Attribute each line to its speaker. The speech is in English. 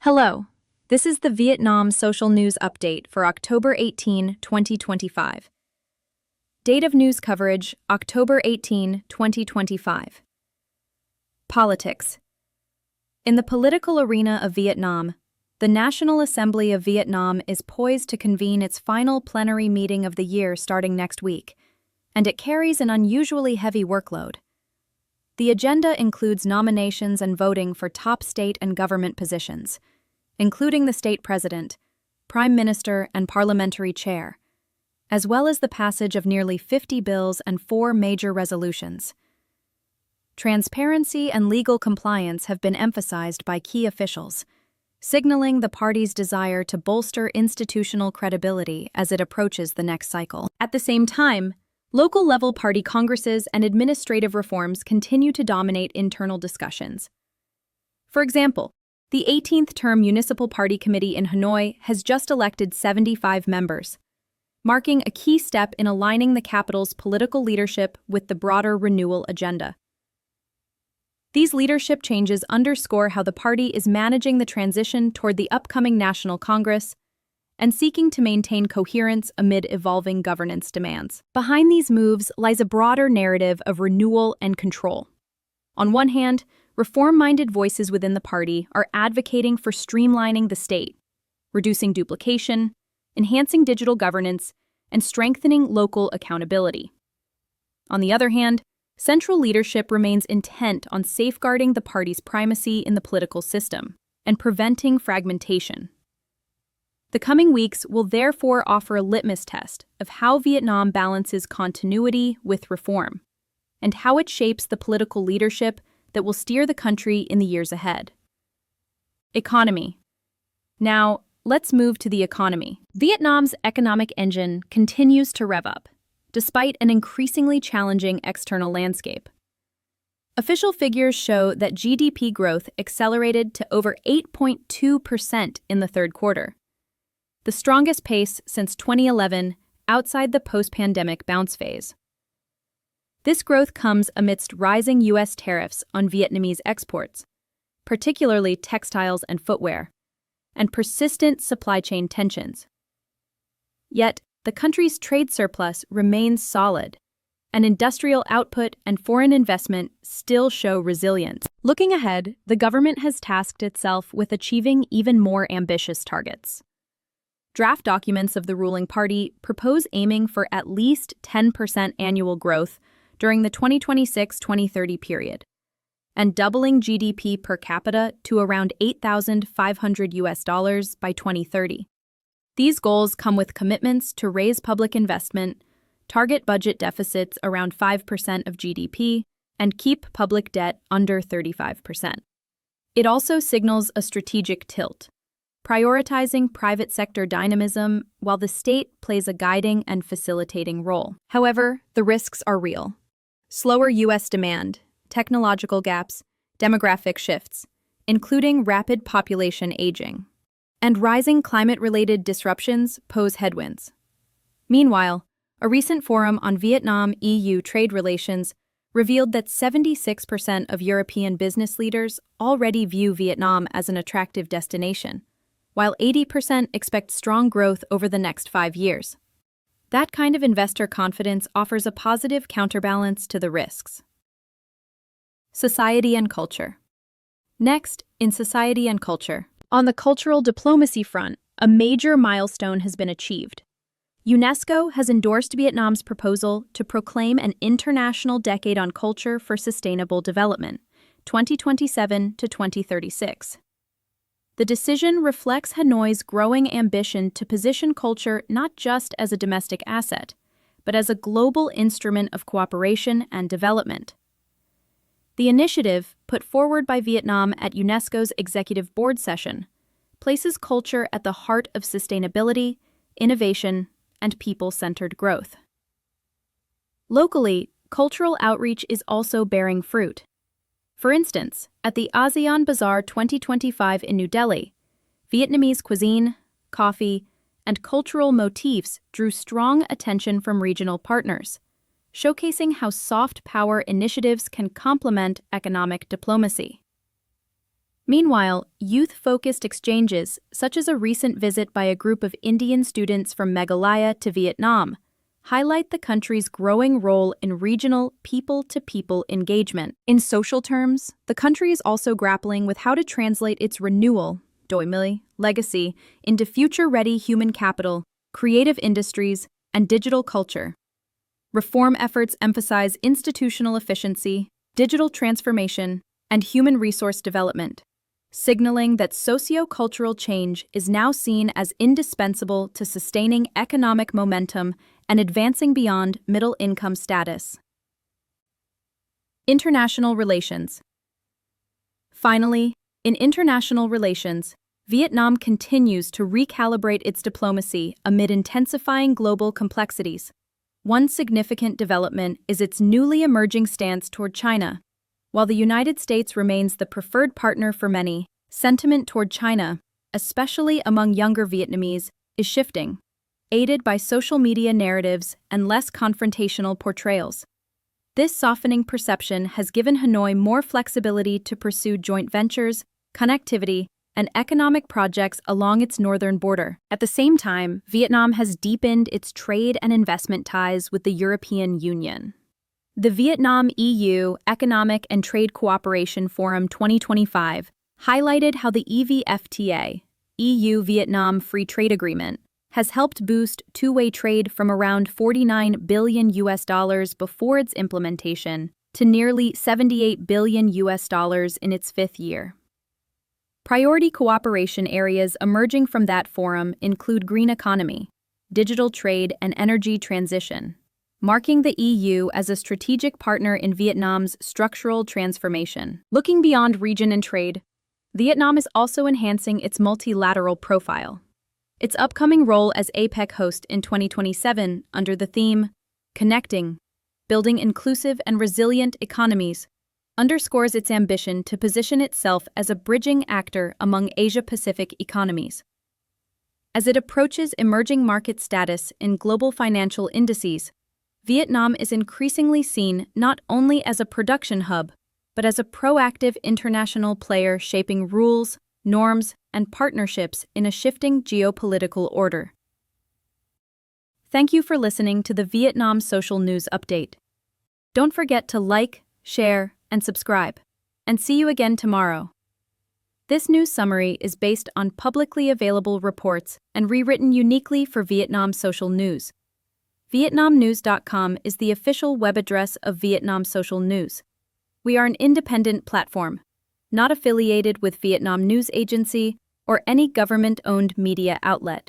Speaker 1: Hello, this is the Vietnam Social News Update for October 18, 2025. Date of news coverage, October 18, 2025. Politics. In the political arena of Vietnam, the National Assembly of Vietnam is poised to convene its final plenary meeting of the year starting next week, and it carries an unusually heavy workload. The agenda includes nominations and voting for top state and government positions, including the state president, prime minister, and parliamentary chair, as well as the passage of nearly 50 bills and 4 major resolutions. Transparency and legal compliance have been emphasized by key officials, signaling the party's desire to bolster institutional credibility as it approaches the next cycle. At the same time, local-level party congresses and administrative reforms continue to dominate internal discussions. For example, the 18th Term Municipal Party Committee in Hanoi has just elected 75 members, marking a key step in aligning the capital's political leadership with the broader renewal agenda. These leadership changes underscore how the party is managing the transition toward the upcoming National Congress and seeking to maintain coherence amid evolving governance demands. Behind these moves lies a broader narrative of renewal and control. On one hand, reform-minded voices within the party are advocating for streamlining the state, reducing duplication, enhancing digital governance, and strengthening local accountability. On the other hand, central leadership remains intent on safeguarding the party's primacy in the political system and preventing fragmentation. The coming weeks will therefore offer a litmus test of how Vietnam balances continuity with reform, and how it shapes the political leadership that will steer the country in the years ahead. Economy. Now, let's move to the economy. Vietnam's economic engine continues to rev up, despite an increasingly challenging external landscape. Official figures show that GDP growth accelerated to over 8.2% in the third quarter, the strongest pace since 2011 outside the post-pandemic bounce phase. This growth comes amidst rising U.S. tariffs on Vietnamese exports, particularly textiles and footwear, and persistent supply chain tensions. Yet, the country's trade surplus remains solid, and industrial output and foreign investment still show resilience. Looking ahead, the government has tasked itself with achieving even more ambitious targets. Draft documents of the ruling party propose aiming for at least 10% annual growth during the 2026-2030 period, and doubling GDP per capita to around $8,500 by 2030. These goals come with commitments to raise public investment, target budget deficits around 5% of GDP, and keep public debt under 35%. It also signals a strategic tilt, prioritizing private sector dynamism while the state plays a guiding and facilitating role. However, the risks are real. Slower U.S. demand, technological gaps, demographic shifts, including rapid population aging, and rising climate-related disruptions pose headwinds. Meanwhile, a recent forum on Vietnam-EU trade relations revealed that 76% of European business leaders already view Vietnam as an attractive destination, while 80% expect strong growth over the next 5 years. That kind of investor confidence offers a positive counterbalance to the risks. Society and culture. Next, in society and culture. On the cultural diplomacy front, a major milestone has been achieved. UNESCO has endorsed Vietnam's proposal to proclaim an International Decade on Culture for Sustainable Development, 2027 to 2036. The decision reflects Hanoi's growing ambition to position culture not just as a domestic asset, but as a global instrument of cooperation and development. The initiative, put forward by Vietnam at UNESCO's Executive Board session, places culture at the heart of sustainability, innovation, and people-centered growth. Locally, cultural outreach is also bearing fruit. For instance, at the ASEAN Bazaar 2025 in New Delhi, Vietnamese cuisine, coffee, and cultural motifs drew strong attention from regional partners, showcasing how soft power initiatives can complement economic diplomacy. Meanwhile, youth-focused exchanges, such as a recent visit by a group of Indian students from Meghalaya to Vietnam, highlight the country's growing role in regional people-to-people engagement. In social terms, the country is also grappling with how to translate its renewal, Doi Mili, legacy into future-ready human capital, creative industries, and digital culture. Reform efforts emphasize institutional efficiency, digital transformation, and human resource development, signaling that socio-cultural change is now seen as indispensable to sustaining economic momentum and advancing beyond middle-income status. International relations. Finally, in international relations, Vietnam continues to recalibrate its diplomacy amid intensifying global complexities. One significant development is its newly emerging stance toward China. While the United States remains the preferred partner for many, sentiment toward China, especially among younger Vietnamese, is shifting, aided by social media narratives and less confrontational portrayals. This softening perception has given Hanoi more flexibility to pursue joint ventures, connectivity, and economic projects along its northern border. At the same time, Vietnam has deepened its trade and investment ties with the European Union. The Vietnam-EU Economic and Trade Cooperation Forum 2025 highlighted how the EVFTA, EU-Vietnam Free Trade Agreement, has helped boost two-way trade from around $49 billion before its implementation to nearly $78 billion in its fifth year. Priority cooperation areas emerging from that forum include green economy, digital trade, and energy transition, marking the EU as a strategic partner in Vietnam's structural transformation. Looking beyond region and trade, Vietnam is also enhancing its multilateral profile. Its upcoming role as APEC host in 2027 under the theme, Connecting, Building Inclusive and Resilient Economies, underscores its ambition to position itself as a bridging actor among Asia-Pacific economies. As it approaches emerging market status in global financial indices, Vietnam is increasingly seen not only as a production hub, but as a proactive international player shaping rules, norms, and partnerships in a shifting geopolitical order. Thank you for listening to the Vietnam Social News Update. Don't forget to like, share, and subscribe. And see you again tomorrow. This news summary is based on publicly available reports and rewritten uniquely for Vietnam Social News. VietnamNews.com is the official web address of Vietnam Social News. We are an independent platform, not affiliated with Vietnam News Agency or any government-owned media outlet.